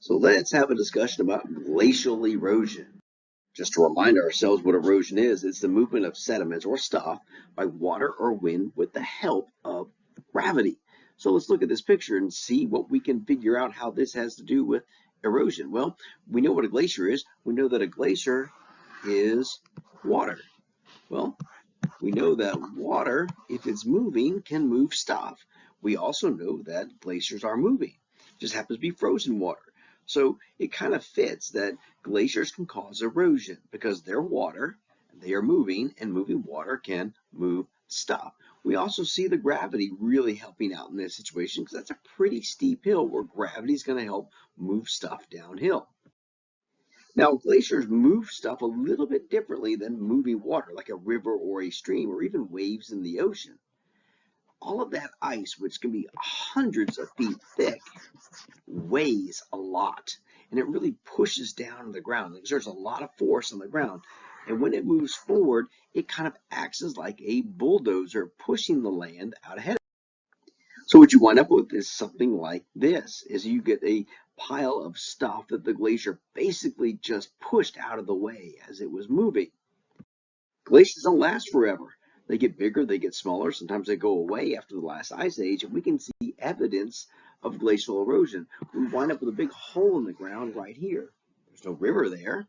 So let's have a discussion about glacial erosion. Just to remind ourselves what erosion is, it's the movement of sediments or stuff by water or wind with the help of gravity. So let's look at this picture and see what we can figure out how this has to do with erosion. Well, we know what a glacier is. We know that a glacier is water. Well, we know that water, if it's moving, can move stuff. We also know that glaciers are moving. It just happens to be frozen water. So it kind of fits that glaciers can cause erosion because they're water, they are moving, and moving water can move stuff. We also see the gravity really helping out in this situation because that's a pretty steep hill where gravity is going to help move stuff downhill. Now, glaciers move stuff a little bit differently than moving water, like a river or a stream, or even waves in the ocean. All of that ice, which can be hundreds of feet thick, weighs a lot, and it really pushes down to the ground. It exerts a lot of force on the ground, and when it moves forward, it kind of acts as like a bulldozer pushing the land out ahead. So what you wind up with is something like this, is you get a pile of stuff that the glacier basically just pushed out of the way as it was moving. Glaciers don't last forever. They get bigger, they get smaller, sometimes they go away after the last ice age, and we can see evidence of glacial erosion. We wind up with a big hole in the ground right here. There's no river there,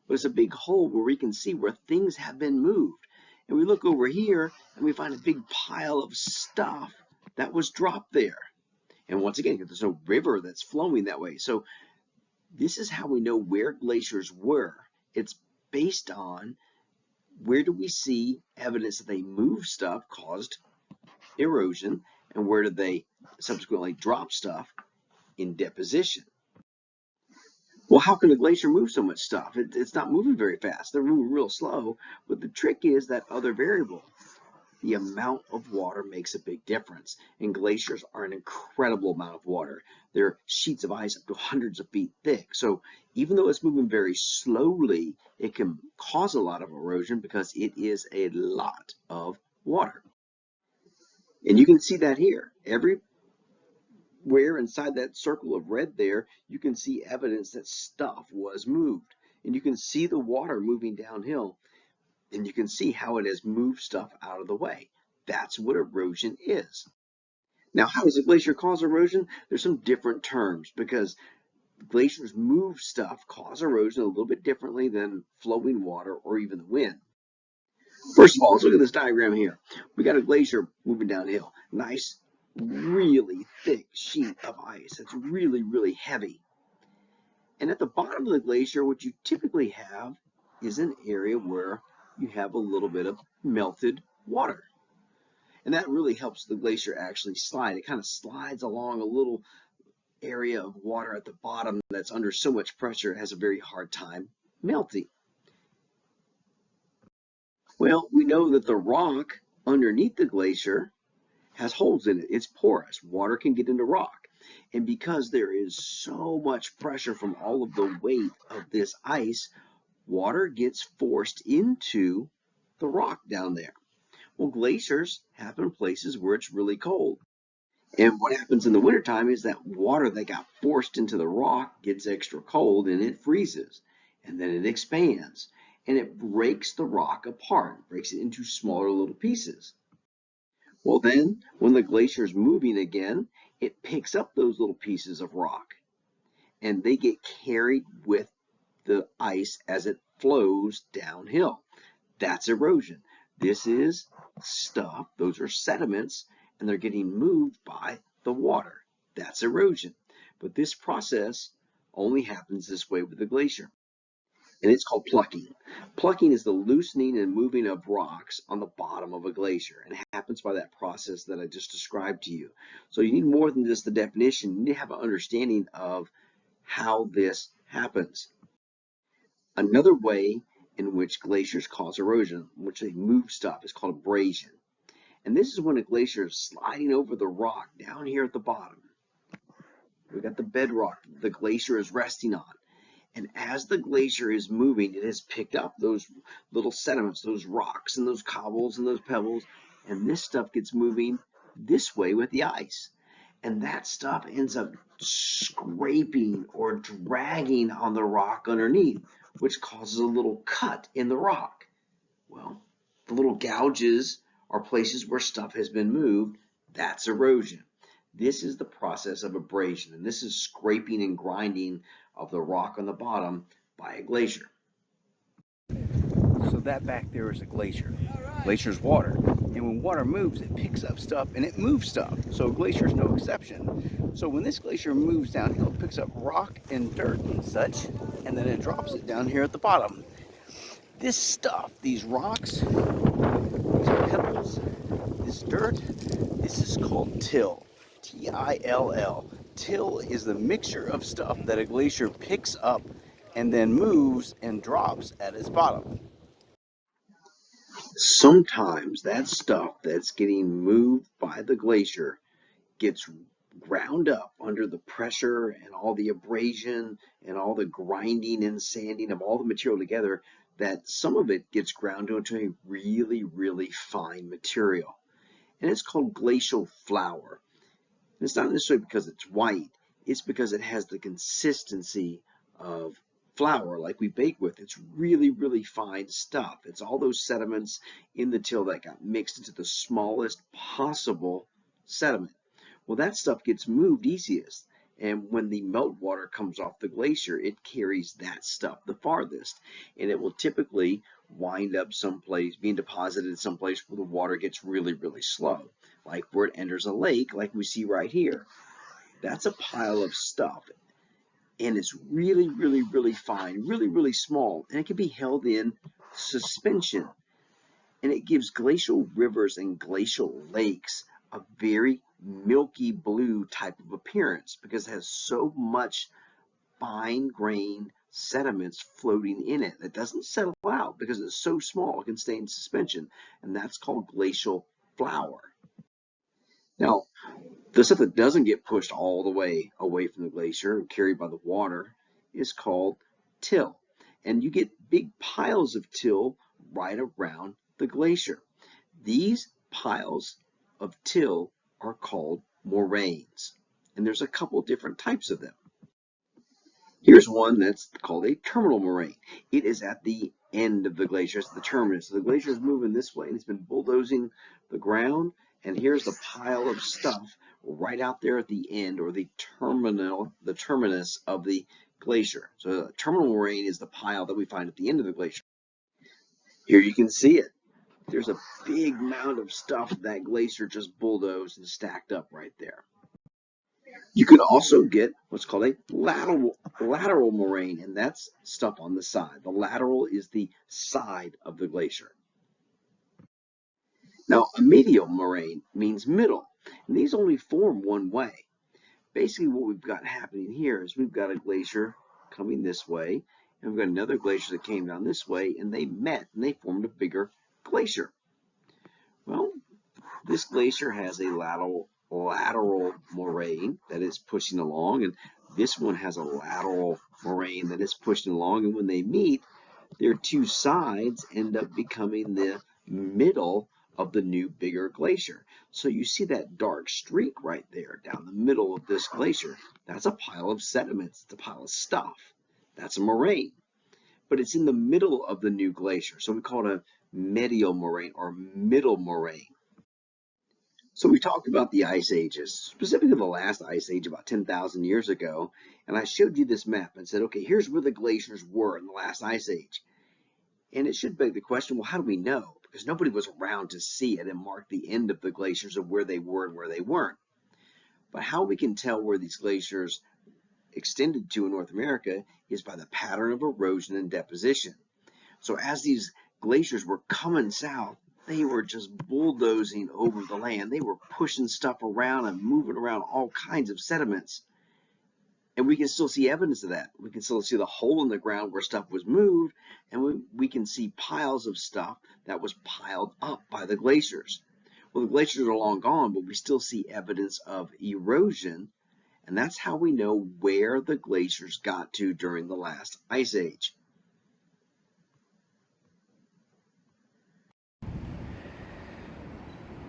but it's a big hole where we can see where things have been moved. And we look over here and we find a big pile of stuff that was dropped there. And once again, there's no river that's flowing that way. So this is how we know where glaciers were. It's based on where do we see evidence that they move stuff caused erosion, and where did they subsequently drop stuff in deposition. Well, how can a glacier move so much stuff? It's not moving very fast. They're moving real slow, but the trick is that other variable. The amount of water makes a big difference, and glaciers are an incredible amount of water. They're sheets of ice up to hundreds of feet thick. So even though it's moving very slowly, it can cause a lot of erosion because it is a lot of water. And you can see that here. Everywhere inside that circle of red there, you can see evidence that stuff was moved. And you can see the water moving downhill. And you can see how it has moved stuff out of the way. That's what erosion is. Now, how does a glacier cause erosion? There's some different terms because glaciers move stuff, cause erosion a little bit differently than flowing water or even the wind. First of all, let's look at this diagram here. We got a glacier moving downhill. Nice, really thick sheet of ice. It's really, really heavy. And at the bottom of the glacier, what you typically have is an area where you have a little bit of melted water. And that really helps the glacier actually slide. It kind of slides along a little area of water at the bottom that's under so much pressure it has a very hard time melting. Well, we know that the rock underneath the glacier has holes in it. It's porous. Water can get into rock. And because there is so much pressure from all of the weight of this ice, water gets forced into the rock down there. Well, glaciers happen places where it's really cold. And what happens in the wintertime is that water that got forced into the rock gets extra cold and it freezes. And then it expands. And it breaks the rock apart, breaks it into smaller little pieces. Well, then, when the glacier is moving again, it picks up those little pieces of rock. And they get carried with the ice as it flows downhill. That's erosion. This is stuff, those are sediments, and they're getting moved by the water. That's erosion. But this process only happens this way with the glacier. And it's called plucking. Plucking is the loosening and moving of rocks on the bottom of a glacier. And it happens by that process that I just described to you. So you need more than just the definition. You need to have an understanding of how this happens. Another way in which glaciers cause erosion, in which they move stuff, is called abrasion. And this is when a glacier is sliding over the rock down here at the bottom. We've got the bedrock the glacier is resting on. And as the glacier is moving, it has picked up those little sediments, those rocks and those cobbles and those pebbles, and this stuff gets moving this way with the ice. And that stuff ends up scraping or dragging on the rock underneath, which causes a little cut in the rock. Well, the little gouges are places where stuff has been moved. That's erosion. This is the process of abrasion, and this is scraping and grinding of the rock on the bottom by a glacier. So that back there is a glacier. Glacier is water. And when water moves, it picks up stuff and it moves stuff. So a glacier is no exception. So when this glacier moves downhill, it picks up rock and dirt and such, and then it drops it down here at the bottom. This stuff, these rocks, these pebbles, this dirt, this is called till. T-I-L-L. Till is the mixture of stuff that a glacier picks up and then moves and drops at its bottom. Sometimes that stuff that's getting moved by the glacier gets ground up under the pressure and all the abrasion and all the grinding and sanding of all the material together, that some of it gets ground into a really, really fine material. And it's called glacial flour. And it's not necessarily because it's white, it's because it has the consistency of flour like we bake with. It's really, really fine stuff. It's all those sediments in the till that got mixed into the smallest possible sediment. Well, that stuff gets moved easiest. And when the meltwater comes off the glacier, it carries that stuff the farthest. And it will typically wind up someplace, being deposited someplace where the water gets really, really slow, like where it enters a lake, like we see right here. That's a pile of stuff. And it's really, really, really fine, really, really small. And it can be held in suspension. And it gives glacial rivers and glacial lakes a very milky blue type of appearance because it has so much fine-grained sediments floating in it. It doesn't settle out because it's so small it can stay in suspension, and that's called glacial flour. Now, the stuff that doesn't get pushed all the way away from the glacier and carried by the water is called till, and you get big piles of till right around the glacier. These piles of till are called moraines, and there's a couple different types of them. Here's one that's called a terminal moraine. It is at the end of the glacier, it's the terminus. So the glacier is moving this way, and it's been bulldozing the ground, and here's the pile of stuff right out there at the end, or the terminus of the glacier. So the terminal moraine is the pile that we find at the end of the glacier. Here you can see it. There's a big mound of stuff that glacier just bulldozed and stacked up right there. You can also get what's called a lateral moraine, and that's stuff on the side. The lateral is the side of the glacier. Now, a medial moraine means middle, and these only form one way. Basically, what we've got happening here is we've got a glacier coming this way, and we've got another glacier that came down this way, and they met, and they formed a bigger glacier. Well, this glacier has a lateral moraine that is pushing along, and this one has a lateral moraine that is pushing along, and when they meet, their two sides end up becoming the middle of the new bigger glacier. So you see that dark streak right there down the middle of this glacier. That's a pile of sediments. It's a pile of stuff. That's a moraine. But it's in the middle of the new glacier. So we call it a medial moraine or middle moraine. So we talked about the ice ages, specifically the last ice age about 10,000 years ago. And I showed you this map and said, okay, here's where the glaciers were in the last ice age. And it should beg the question, well, how do we know? Because nobody was around to see it and mark the end of the glaciers of where they were and where they weren't. But how we can tell where these glaciers extended to in North America is by the pattern of erosion and deposition. So as these glaciers were coming south, they were just bulldozing over the land. They were pushing stuff around and moving around all kinds of sediments. And we can still see evidence of that. We can still see the hole in the ground where stuff was moved, and we can see piles of stuff that was piled up by the glaciers. Well, the glaciers are long gone, but we still see evidence of erosion, and that's how we know where the glaciers got to during the last ice age.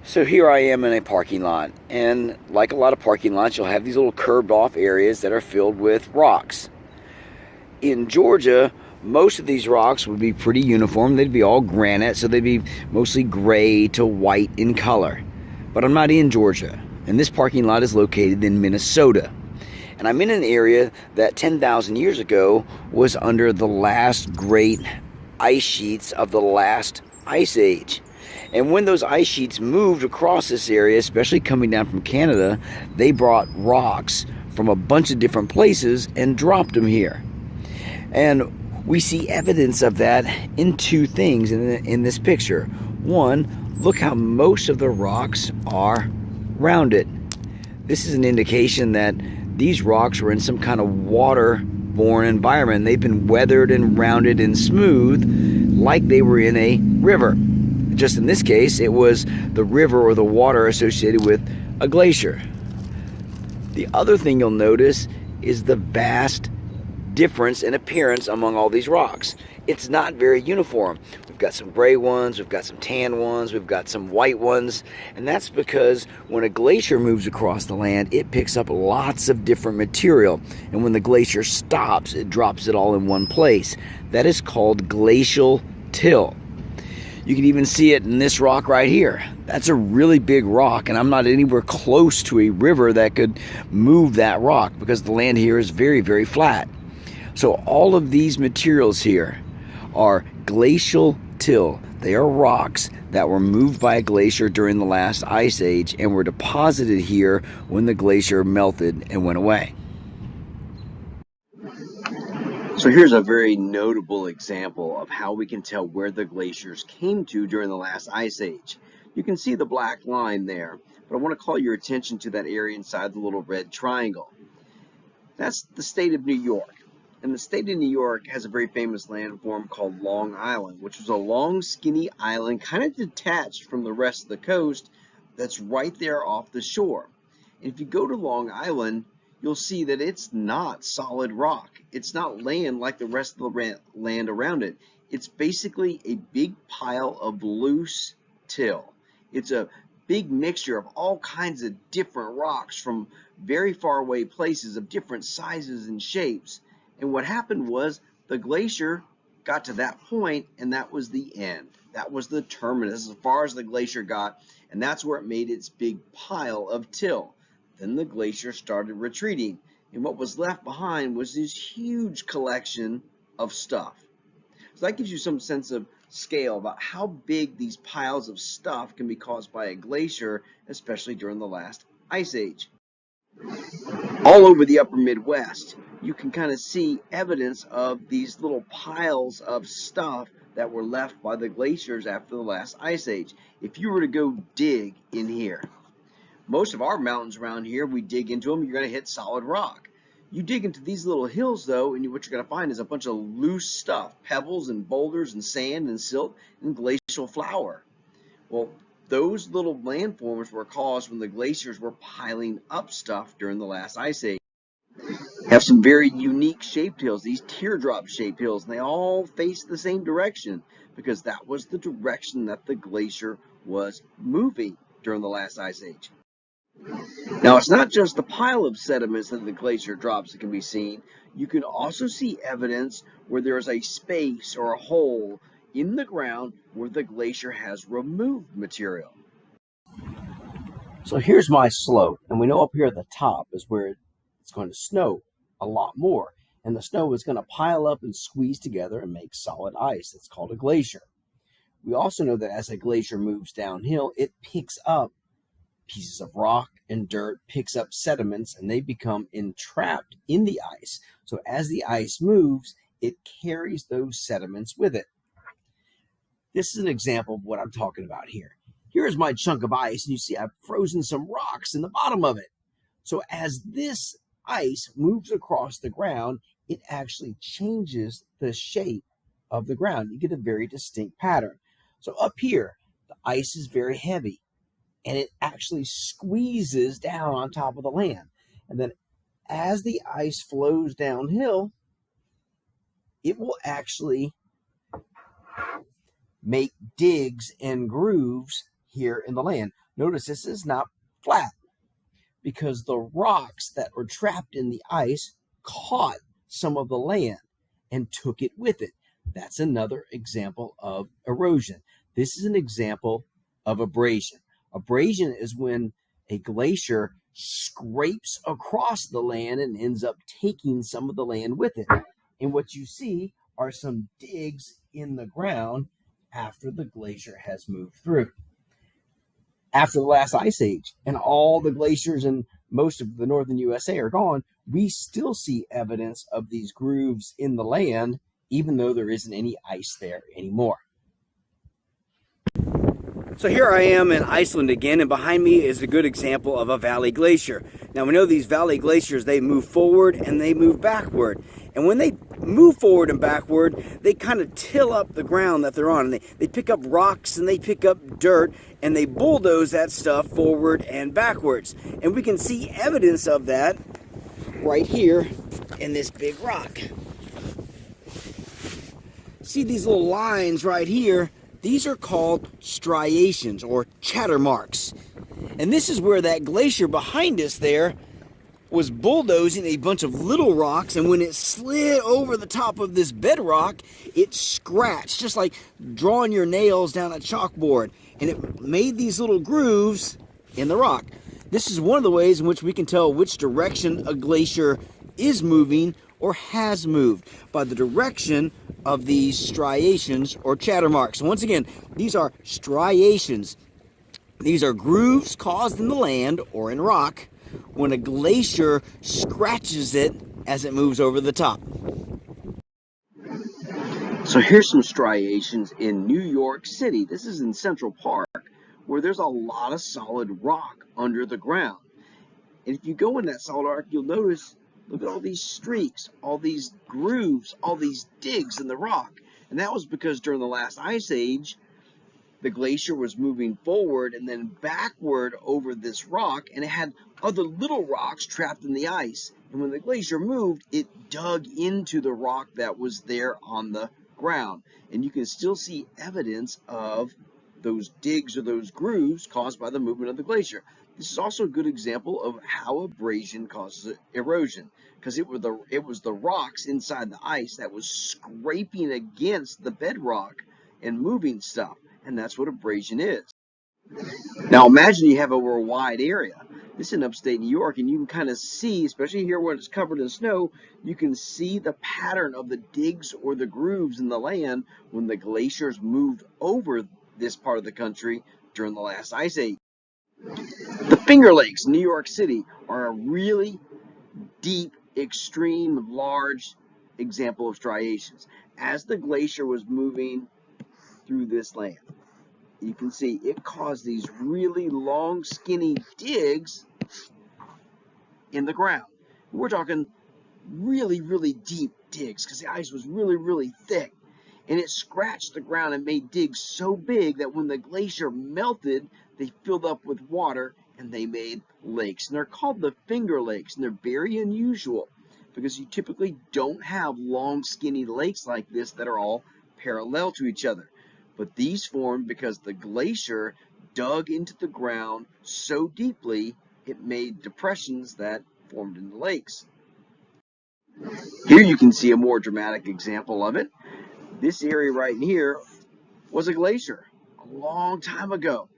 So here I am in a parking lot, and like a lot of parking lots, you'll have these little curved off areas that are filled with rocks. In Georgia, most of these rocks would be pretty uniform. They'd be all granite, so they'd be mostly gray to white in color. But I'm not in Georgia, and this parking lot is located in Minnesota. And I'm in an area that 10,000 years ago was under the last great ice sheets of the last ice age. And when those ice sheets moved across this area, especially coming down from Canada, they brought rocks from a bunch of different places and dropped them here. And we see evidence of that in two things in this picture. One, look how most of the rocks are rounded. This is an indication that these rocks were in some kind of water-borne environment. They've been weathered and rounded and smooth like they were in a river. Just in this case, it was the river or the water associated with a glacier. The other thing you'll notice is the vast difference in appearance among all these rocks. It's not very uniform. We've got some gray ones, we've got some tan ones, we've got some white ones, and that's because when a glacier moves across the land, it picks up lots of different material, and when the glacier stops, it drops it all in one place. That is called glacial till. You can even see it in this rock right here. That's a really big rock, and I'm not anywhere close to a river that could move that rock because the land here is very, very flat. So all of these materials here are glacial till. They are rocks that were moved by a glacier during the last ice age and were deposited here when the glacier melted and went away. So here's a very notable example of how we can tell where the glaciers came to during the last ice age. You can see the black line there, but I want to call your attention to that area inside the little red triangle. That's the state of New York. And the state of New York has a very famous landform called Long Island, which was a long, skinny island kind of detached from the rest of the coast that's right there off the shore. And if you go to Long Island, you'll see that it's not solid rock. It's not land like the rest of the land around it. It's basically a big pile of loose till. It's a big mixture of all kinds of different rocks from very far away places of different sizes and shapes. And what happened was the glacier got to that point, and that was the end. That was the terminus as far as the glacier got, and that's where it made its big pile of till. Then the glacier started retreating, and what was left behind was this huge collection of stuff. So that gives you some sense of scale about how big these piles of stuff can be caused by a glacier, especially during the last ice age. All over the upper Midwest, you can kind of see evidence of these little piles of stuff that were left by the glaciers after the last ice age. If you were to go dig in here, most of our mountains around here, we dig into them, you're going to hit solid rock. You dig into these little hills, though, and what you're going to find is a bunch of loose stuff, pebbles and boulders and sand and silt and glacial flour. Well, those little landforms were caused when the glaciers were piling up stuff during the last ice age. Have some very unique shaped hills, these teardrop shaped hills, and they all face the same direction because that was the direction that the glacier was moving during the last ice age. Now, it's not just the pile of sediments that the glacier drops that can be seen. You can also see evidence where there is a space or a hole in the ground where the glacier has removed material. So here's my slope, and we know up here at the top is where it's going to snow a lot more, and the snow is going to pile up and squeeze together and make solid ice. It's called a glacier. We also know that as a glacier moves downhill, it picks up pieces of rock and dirt, picks up sediments, and they become entrapped in the ice. So as the ice moves, it carries those sediments with it. This is an example of what I'm talking about here. Here's my chunk of ice, and you see I've frozen some rocks in the bottom of it. So as this ice moves across the ground, it actually changes the shape of the ground. You get a very distinct pattern. So up here, the ice is very heavy, and it actually squeezes down on top of the land. And then as the ice flows downhill, it will actually make digs and grooves here in the land. Notice this is not flat because the rocks that were trapped in the ice caught some of the land and took it with it. That's another example of erosion. This is an example of abrasion. Abrasion is when a glacier scrapes across the land and ends up taking some of the land with it. And what you see are some digs in the ground after the glacier has moved through. After the last ice age and all the glaciers in most of the northern USA are gone, we still see evidence of these grooves in the land, even though there isn't any ice there anymore. So here I am in Iceland again, and behind me is a good example of a valley glacier. Now we know these valley glaciers, they move forward and they move backward. And when they move forward and backward, they kind of till up the ground that they're on. And they pick up rocks and they pick up dirt and they bulldoze that stuff forward and backwards. And we can see evidence of that right here in this big rock. See these little lines right here? These are called striations or chatter marks. And this is where that glacier behind us there was bulldozing a bunch of little rocks, and when it slid over the top of this bedrock, it scratched, just like drawing your nails down a chalkboard, and it made these little grooves in the rock. This is one of the ways in which we can tell which direction a glacier is moving or has moved, by the direction of these striations or chatter marks. And once again, these are striations. These are grooves caused in the land or in rock when a glacier scratches it as it moves over the top. So here's some striations in New York City. This is in Central Park, where there's a lot of solid rock under the ground. And if you go in that solid rock, you'll notice, look at all these streaks, all these grooves, all these digs in the rock. And that was because during the last ice age, the glacier was moving forward and then backward over this rock, and it had other little rocks trapped in the ice. And when the glacier moved, it dug into the rock that was there on the ground. And you can still see evidence of those digs or those grooves caused by the movement of the glacier. This is also a good example of how abrasion causes erosion, because it was the rocks inside the ice that was scraping against the bedrock and moving stuff, and that's what abrasion is. Now imagine you have over a wide area. This is in upstate New York, and you can kind of see, especially here when it's covered in snow, you can see the pattern of the digs or the grooves in the land when the glaciers moved over this part of the country during the last ice age. The Finger Lakes in New York City are a really deep, extreme, large example of striations. As the glacier was moving through this land, you can see it caused these really long, skinny digs in the ground. We're talking really, really deep digs because the ice was really, really thick. And it scratched the ground and made digs so big that when the glacier melted, they filled up with water and they made lakes. And they're called the Finger Lakes, and they're very unusual because you typically don't have long, skinny lakes like this that are all parallel to each other. But these formed because the glacier dug into the ground so deeply, it made depressions that formed into lakes. Here you can see a more dramatic example of it. This area right here was a glacier a long time ago.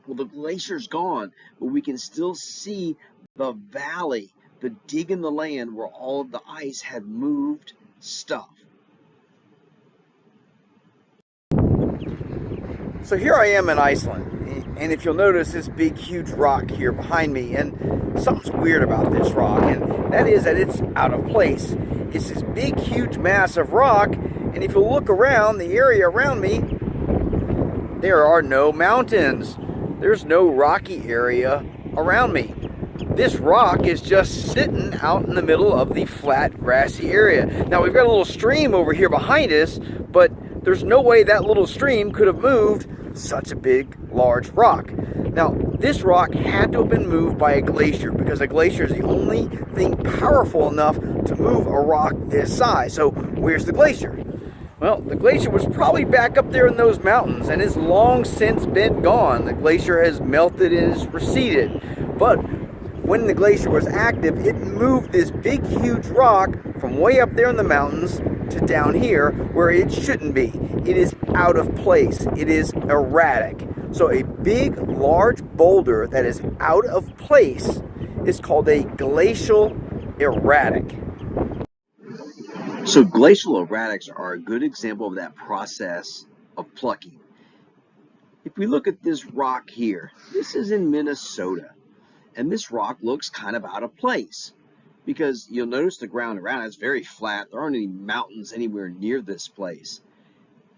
Well, the glacier's gone, but we can still see the valley, the dig in the land where all of the ice had moved stuff. So here I am in Iceland, and if you'll notice this big huge rock here behind me, and something's weird about this rock, and that is that it's out of place. It's this big huge mass of rock, and if you look around the area around me, there are no mountains. There's no rocky area around me. This rock is just sitting out in the middle of the flat grassy area. Now we've got a little stream over here behind us, but there's no way that little stream could have moved such a big, large rock. Now, this rock had to have been moved by a glacier because a glacier is the only thing powerful enough to move a rock this size. So, where's the glacier? Well, the glacier was probably back up there in those mountains and has long since been gone. The glacier has melted and has receded. But when the glacier was active, it moved this big, huge rock from way up there in the mountains to down here where it shouldn't be. It is out of place. It is erratic. So a big, large boulder that is out of place is called a glacial erratic. So glacial erratics are a good example of that process of plucking. If we look at this rock here, this is in Minnesota, and this rock looks kind of out of place because you'll notice the ground around it is very flat. There aren't any mountains anywhere near this place.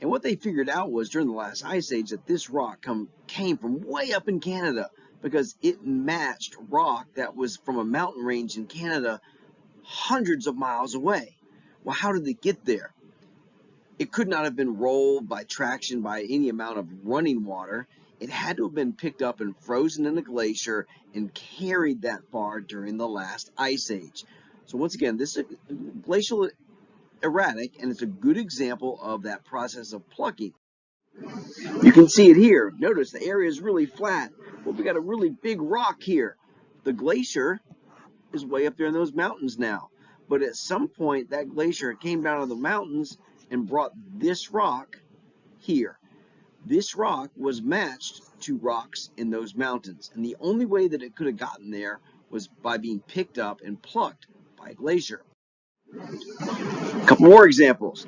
And what they figured out was during the last ice age that this rock came from way up in Canada because it matched rock that was from a mountain range in Canada hundreds of miles away. Well, how did it get there? It could not have been rolled by traction by any amount of running water. It had to have been picked up and frozen in a glacier and carried that far during the last ice age. So once again, this is a glacial erratic, and it's a good example of that process of plucking. You can see it here. Notice the area is really flat. Well, we got a really big rock here. The glacier is way up there in those mountains now. But at some point, that glacier came down to the mountains and brought this rock here. This rock was matched to rocks in those mountains. And the only way that it could have gotten there was by being picked up and plucked by a glacier. A couple more examples.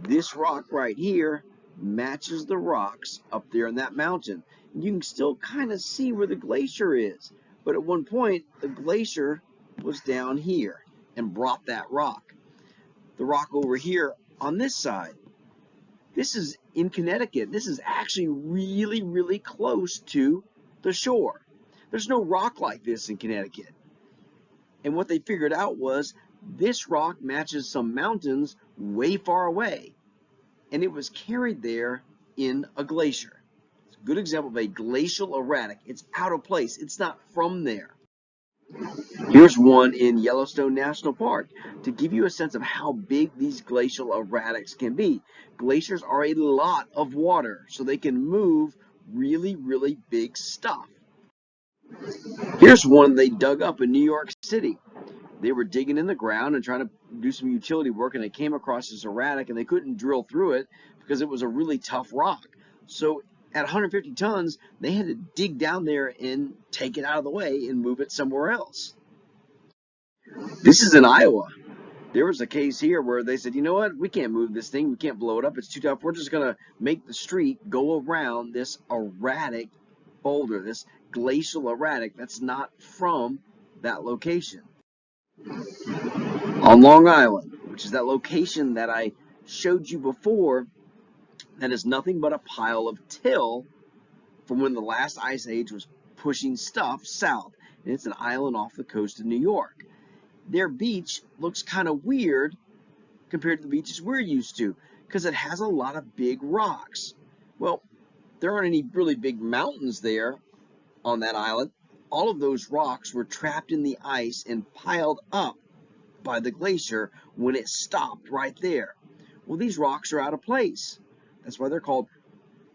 This rock right here matches the rocks up there in that mountain. You can still kind of see where the glacier is. But at one point, the glacier was down here and brought that rock. The rock over here on this side, this is in Connecticut. This is actually really, really close to the shore. There's no rock like this in Connecticut. And what they figured out was this rock matches some mountains way far away, and it was carried there in a glacier. It's a good example of a glacial erratic. It's out of place. It's not from there. Here's one in Yellowstone National Park to give you a sense of how big these glacial erratics can be. Glaciers are a lot of water, so they can move really, really big stuff. Here's one they dug up in New York City. They were digging in the ground and trying to do some utility work, and they came across this erratic, and they couldn't drill through it because it was a really tough rock. So at 150 tons, they had to dig down there and take it out of the way and move it somewhere else. This is in Iowa. There was a case here where they said, you know what, we can't move this thing, we can't blow it up, it's too tough, we're just going to make the street go around this erratic boulder, this glacial erratic that's not from that location. On Long Island, which is that location that I showed you before, that is nothing but a pile of till from when the last ice age was pushing stuff south. And it's an island off the coast of New York. Their beach looks kind of weird compared to the beaches we're used to because it has a lot of big rocks. Well, there aren't any really big mountains there on that island. All of those rocks were trapped in the ice and piled up by the glacier when it stopped right there. Well, these rocks are out of place. That's why they're called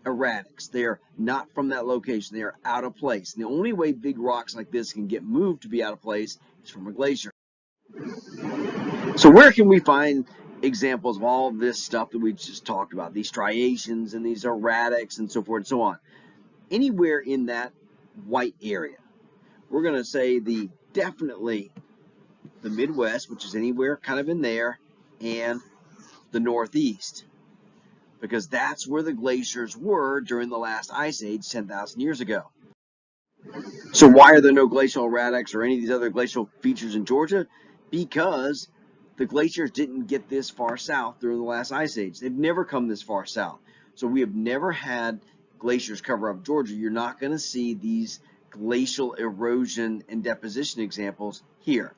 erratics. They are not from that location. They are out of place. And the only way big rocks like this can get moved to be out of place is from a glacier. So where can we find examples of all this stuff that we just talked about, these striations and these erratics and so forth and so on? Anywhere in that white area. We're going to say definitely the Midwest, which is anywhere kind of in there, and the Northeast, because that's where the glaciers were during the last ice age 10,000 years ago. So why are there no glacial erratics or any of these other glacial features in Georgia? Because the glaciers didn't get this far south during the last ice age. They've never come this far south. So we have never had glaciers cover up Georgia. You're not going to see these glacial erosion and deposition examples here.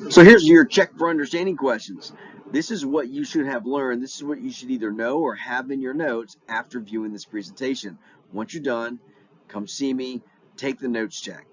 So here's your check for understanding questions. This is what you should have learned. This is what you should either know or have in your notes after viewing this presentation. Once you're done, come see me, take the notes check.